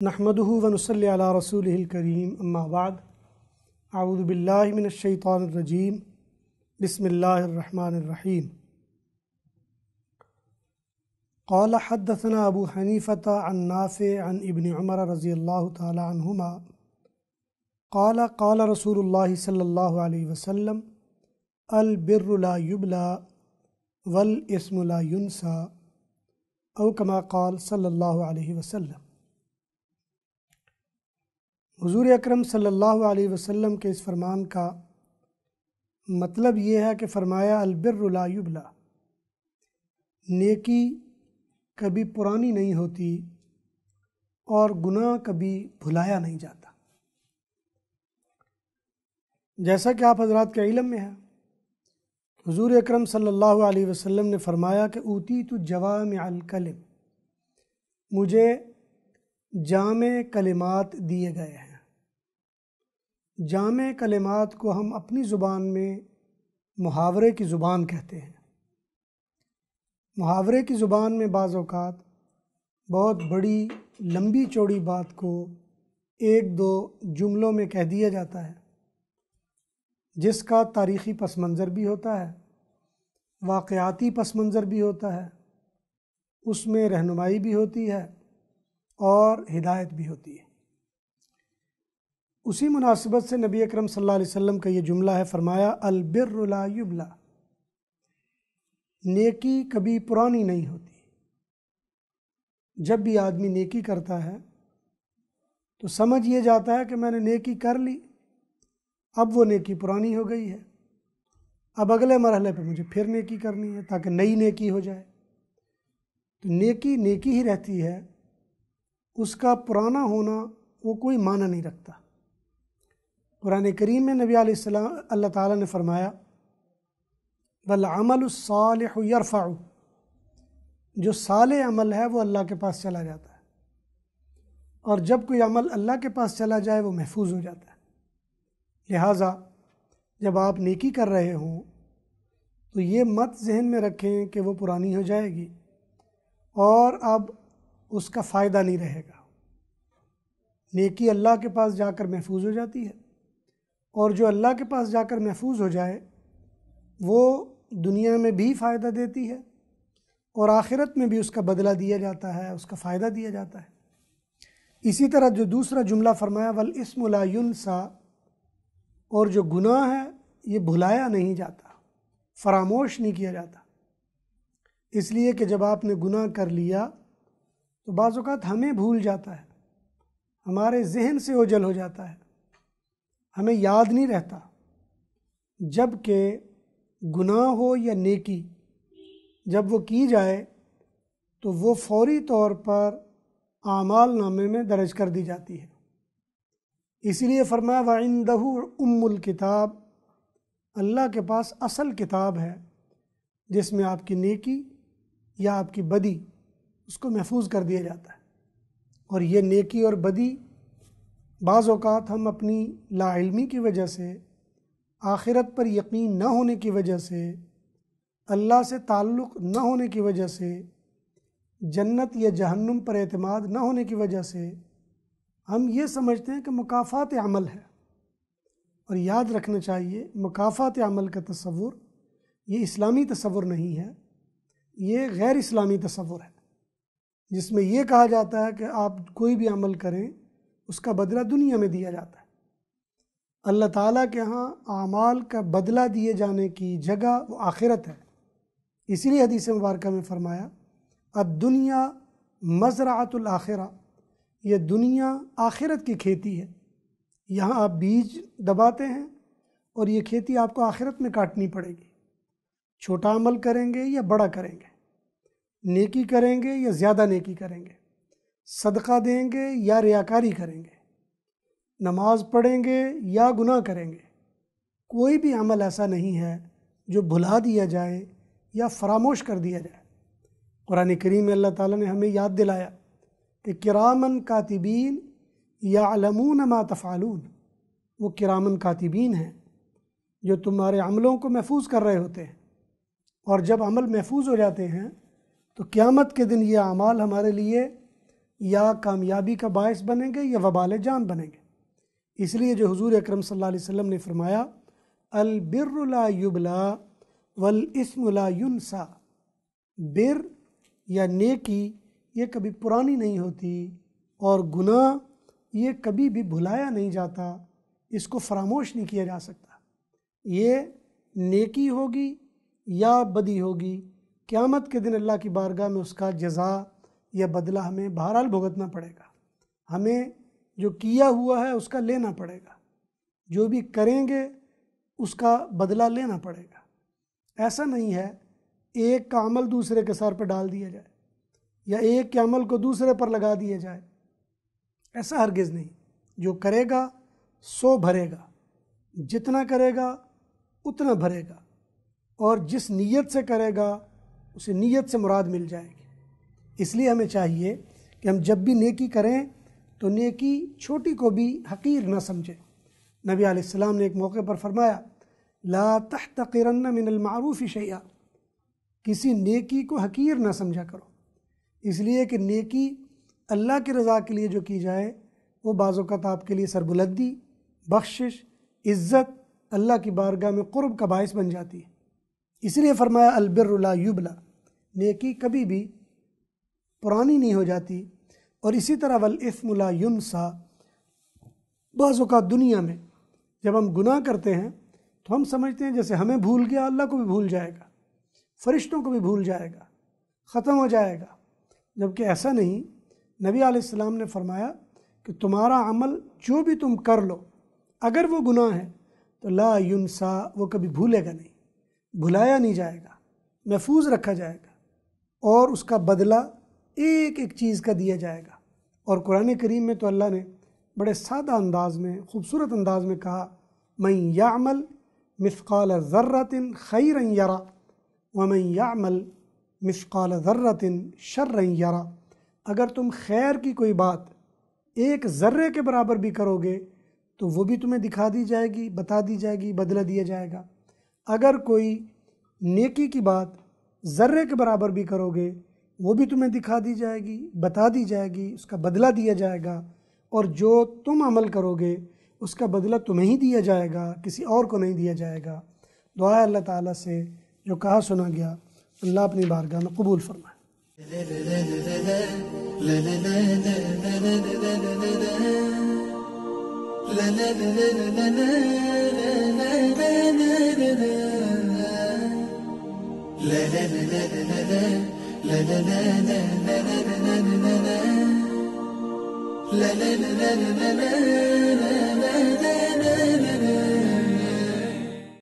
نحمده ونصلي على رسوله الكريم اما بعد اعوذ باللہ من الشیطان الرجیم بسم اللہ الرحمن الرحیم قال حدثنا ابو حنیفة عن نافع عن ابن عمر رضی اللہ تعالی عنہما قال قال رسول اللہ صلی اللہ علیہ وسلم البر لا یبلا والاسم لا ینسى او کما قال صلی اللہ علیہ وسلم۔ حضور اکرم صلی اللہ علیہ وسلم کے اس فرمان کا مطلب یہ ہے کہ فرمایا البر لا یبلا، نیکی کبھی پرانی نہیں ہوتی اور گناہ کبھی بھلایا نہیں جاتا۔ جیسا کہ آپ حضرات کے علم میں ہے، حضور اکرم صلی اللہ علیہ وسلم نے فرمایا کہ اوتیت جوامع الکلم، مجھے جامع کلمات دیے گئے ہیں۔ جامع کلمات کو ہم اپنی زبان میں محاورے کی زبان کہتے ہیں۔ محاورے کی زبان میں بعض اوقات بہت بڑی لمبی چوڑی بات کو ایک دو جملوں میں کہہ دیا جاتا ہے، جس کا تاریخی پس منظر بھی ہوتا ہے، واقعاتی پس منظر بھی ہوتا ہے، اس میں رہنمائی بھی ہوتی ہے اور ہدایت بھی ہوتی ہے۔ اسی مناسبت سے نبی اکرم صلی اللہ علیہ وسلم کا یہ جملہ ہے، فرمایا البر لا یبلا، نیکی کبھی پرانی نہیں ہوتی۔ جب بھی آدمی نیکی کرتا ہے تو سمجھ یہ جاتا ہے کہ میں نے نیکی کر لی، اب وہ نیکی پرانی ہو گئی ہے، اب اگلے مرحلے پہ مجھے پھر نیکی کرنی ہے تاکہ نئی نیکی ہو جائے۔ تو نیکی نیکی ہی رہتی ہے، اس کا پرانا ہونا وہ کوئی معنی نہیں رکھتا۔ قرآن کریم میں نبی علیہ السلام اللہ تعالیٰ نے فرمایا والعمل الصالح یرفع، جو صالح عمل ہے وہ اللہ کے پاس چلا جاتا ہے، اور جب کوئی عمل اللہ کے پاس چلا جائے وہ محفوظ ہو جاتا ہے۔ لہٰذا جب آپ نیکی کر رہے ہوں تو یہ مت ذہن میں رکھیں کہ وہ پرانی ہو جائے گی اور اب اس کا فائدہ نہیں رہے گا۔ نیکی اللہ کے پاس جا کر محفوظ ہو جاتی ہے، اور جو اللہ کے پاس جا کر محفوظ ہو جائے وہ دنیا میں بھی فائدہ دیتی ہے اور آخرت میں بھی اس کا بدلہ دیا جاتا ہے، اس کا فائدہ دیا جاتا ہے۔ اسی طرح جو دوسرا جملہ فرمایا والاسم لا ینسیٰ، اور جو گناہ ہے یہ بھلایا نہیں جاتا، فراموش نہیں کیا جاتا۔ اس لیے کہ جب آپ نے گناہ کر لیا تو بعض اوقات ہمیں بھول جاتا ہے، ہمارے ذہن سے اوجھل ہو جاتا ہے، ہمیں یاد نہیں رہتا۔ جب کہ گناہ ہو یا نیکی، جب وہ کی جائے تو وہ فوری طور پر اعمال نامے میں درج کر دی جاتی ہے۔ اسی لیے فرمایا وَعِندَهُ الکتاب، اللہ کے پاس اصل کتاب ہے جس میں آپ کی نیکی یا آپ کی بدی اس کو محفوظ کر دیا جاتا ہے۔ اور یہ نیکی اور بدی بعض اوقات ہم اپنی لا علمی کی وجہ سے، آخرت پر یقین نہ ہونے کی وجہ سے، اللہ سے تعلق نہ ہونے کی وجہ سے، جنت یا جہنم پر اعتماد نہ ہونے کی وجہ سے ہم یہ سمجھتے ہیں کہ مکافات عمل ہے۔ اور یاد رکھنا چاہیے مکافات عمل کا تصور یہ اسلامی تصور نہیں ہے، یہ غیر اسلامی تصور ہے، جس میں یہ کہا جاتا ہے کہ آپ کوئی بھی عمل کریں اس کا بدلہ دنیا میں دیا جاتا ہے۔ اللہ تعالیٰ کے ہاں اعمال کا بدلہ دیے جانے کی جگہ وہ آخرت ہے۔ اسی لیے حدیث مبارکہ میں فرمایا الدنیا مزرعۃ الآخرہ، یہ دنیا آخرت کی کھیتی ہے، یہاں آپ بیج دباتے ہیں اور یہ کھیتی آپ کو آخرت میں کاٹنی پڑے گی۔ چھوٹا عمل کریں گے یا بڑا کریں گے، نیکی کریں گے یا زیادہ نیکی کریں گے، صدقہ دیں گے یا ریاکاری کریں گے، نماز پڑھیں گے یا گناہ کریں گے، کوئی بھی عمل ایسا نہیں ہے جو بھلا دیا جائے یا فراموش کر دیا جائے۔ قرآن کریم میں اللہ تعالیٰ نے ہمیں یاد دلایا کہ کرامن کاتبین یعلمون ما تفعلون، وہ کرامن کاتبین ہیں جو تمہارے عملوں کو محفوظ کر رہے ہوتے ہیں، اور جب عمل محفوظ ہو جاتے ہیں تو قیامت کے دن یہ اعمال ہمارے لیے یا کامیابی کا باعث بنیں گے یا وبال جان بنیں گے۔ اس لیے جو حضور اکرم صلی اللہ علیہ وسلم نے فرمایا البر لا یبلا والاسم لا ینسا، بر یا نیکی یہ کبھی پرانی نہیں ہوتی اور گناہ یہ کبھی بھی بھلایا نہیں جاتا، اس کو فراموش نہیں کیا جا سکتا۔ یہ نیکی ہوگی یا بدی ہوگی، قیامت کے دن اللہ کی بارگاہ میں اس کا جزا یا بدلہ ہمیں بہرحال بھگتنا پڑے گا۔ ہمیں جو کیا ہوا ہے اس کا لینا پڑے گا، جو بھی کریں گے اس کا بدلہ لینا پڑے گا۔ ایسا نہیں ہے ایک کا عمل دوسرے کے سر پہ ڈال دیا جائے یا ایک کے عمل کو دوسرے پر لگا دیا جائے، ایسا ہرگز نہیں۔ جو کرے گا سو بھرے گا، جتنا کرے گا اتنا بھرے گا، اور جس نیت سے کرے گا اسے نیت سے مراد مل جائے گی۔ اس لیے ہمیں چاہیے کہ ہم جب بھی نیکی کریں تو نیکی چھوٹی کو بھی حقیر نہ سمجھیں۔ نبی علیہ السلام نے ایک موقع پر فرمایا لا تحتقرن من المعروف شیئا، کسی نیکی کو حقیر نہ سمجھا کرو، اس لیے کہ نیکی اللہ کی رضا کے لیے جو کی جائے وہ بعض اوقات آپ کے لیے سربلندی، بخشش، عزت، اللہ کی بارگاہ میں قرب کا باعث بن جاتی ہے۔ اس لیے فرمایا البر لا یبلا، نیکی کبھی بھی پرانی نہیں ہو جاتی۔ اور اسی طرح والاثم لا ینسا، بعض اوقات دنیا میں جب ہم گناہ کرتے ہیں تو ہم سمجھتے ہیں جیسے ہمیں بھول گیا اللہ کو بھی بھول جائے گا، فرشتوں کو بھی بھول جائے گا، ختم ہو جائے گا، جبکہ ایسا نہیں۔ نبی علیہ السلام نے فرمایا کہ تمہارا عمل جو بھی تم کر لو اگر وہ گناہ ہے تو لا ینسا، وہ کبھی بھولے گا نہیں، بھلایا نہیں جائے گا، محفوظ رکھا جائے گا، اور اس کا بدلہ ایک ایک چیز کا دیا جائے گا۔ اور قرآن کریم میں تو اللہ نے بڑے سادہ انداز میں، خوبصورت انداز میں کہا من یعمل مثقال ذرۃ خیرا یرا ومن یعمل مثقال ذرۃ شرا یرا، اگر تم خیر کی کوئی بات ایک ذرے کے برابر بھی کرو گے تو وہ بھی تمہیں دکھا دی جائے گی، بتا دی جائے گی، بدلہ دیا جائے گا۔ اگر کوئی نیکی کی بات ذرے کے برابر بھی کرو گے وہ بھی تمہیں دکھا دی جائے گی، بتا دی جائے گی، اس کا بدلہ دیا جائے گا، اور جو تم عمل کرو گے اس کا بدلہ تمہیں ہی دیا جائے گا، کسی اور کو نہیں دیا جائے گا۔ دعا ہے اللہ تعالیٰ سے جو کہا سنا گیا اللہ اپنی بارگاہ میں قبول فرمائے۔ la la la la la la la